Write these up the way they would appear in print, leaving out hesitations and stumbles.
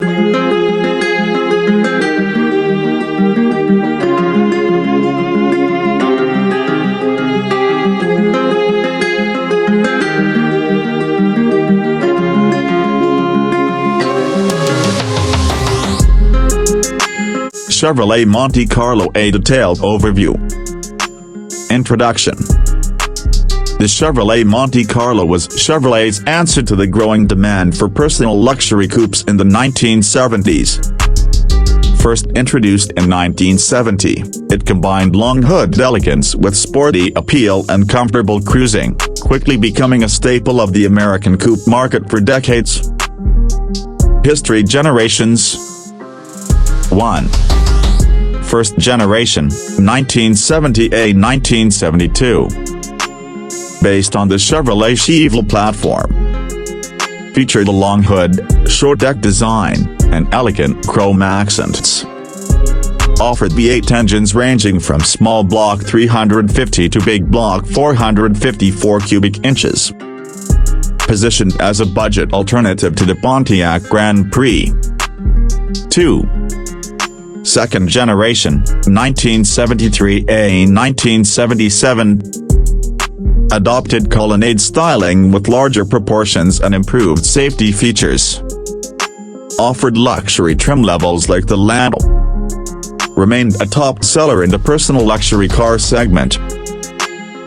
Chevrolet Monte Carlo, a detailed overview. Introduction. The Chevrolet Monte Carlo was Chevrolet's answer to the growing demand for personal luxury coupes in the 1970s. First introduced in 1970, it combined long hood elegance with sporty appeal and comfortable cruising, quickly becoming a staple of the American coupe market for decades. History generations. 1. First generation, 1970–1972. Based on the Chevrolet Chevy platform. Featured a long hood, short deck design, and elegant chrome accents. Offered V8 engines ranging from small block 350 to big block 454 cubic inches. Positioned as a budget alternative to the Pontiac Grand Prix. 2. Second generation, 1973–1977. Adopted colonnade styling with larger proportions and improved safety features. Offered luxury trim levels like the Lando. Remained a top seller in the personal luxury car segment.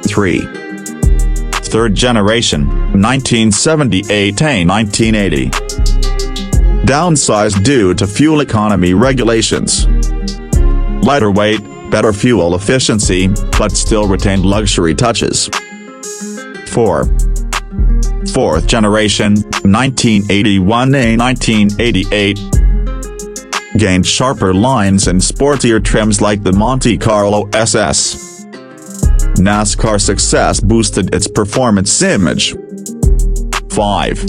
3. Third generation, 1978–1980. Downsized due to fuel economy regulations. Lighter weight, better fuel efficiency, but still retained luxury touches. 4. Fourth generation, 1981–1988. Gained sharper lines and sportier trims like the Monte Carlo SS. NASCAR success boosted its performance image. 5.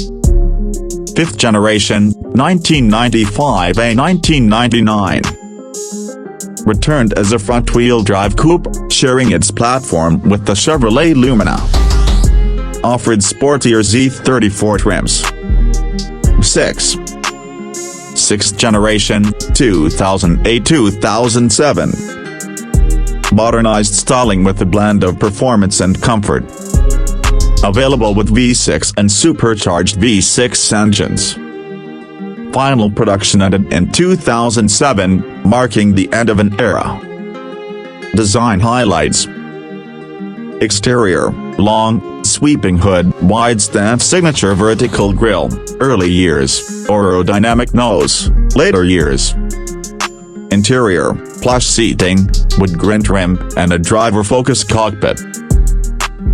Fifth generation, 1995–1999. Returned as a front-wheel drive coupe, sharing its platform with the Chevrolet Lumina. Offered sportier Z34 trims. 6. Sixth generation, 2008–2007. Modernized styling with a blend of performance and comfort. Available with V6 and supercharged V6 engines. Final production ended in 2007, marking the end of an era. Design highlights. Exterior, long, sweeping hood, wide stance signature vertical grille, early years, aerodynamic nose, later years. Interior, plush seating, wood grain trim, and a driver-focused cockpit.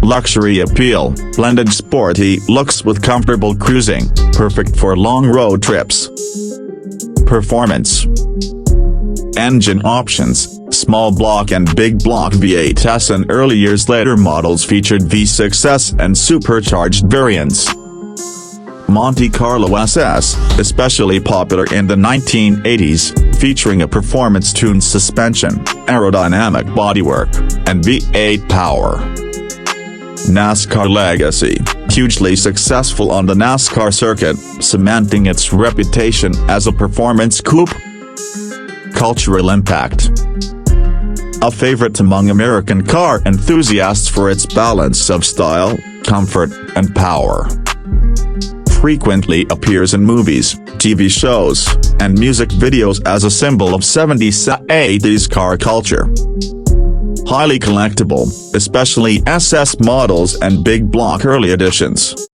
Luxury appeal, blended sporty looks with comfortable cruising, perfect for long road trips. Performance. Engine options. Small block and big block V8s and early years later models featured V6s and supercharged variants. Monte Carlo SS, especially popular in the 1980s, featuring a performance-tuned suspension, aerodynamic bodywork, and V8 power. NASCAR legacy, hugely successful on the NASCAR circuit, cementing its reputation as a performance coupe. Cultural impact. A favorite among American car enthusiasts for its balance of style, comfort, and power. Frequently appears in movies, TV shows, and music videos as a symbol of 70s–80s car culture. Highly collectible, especially SS models and big block early editions.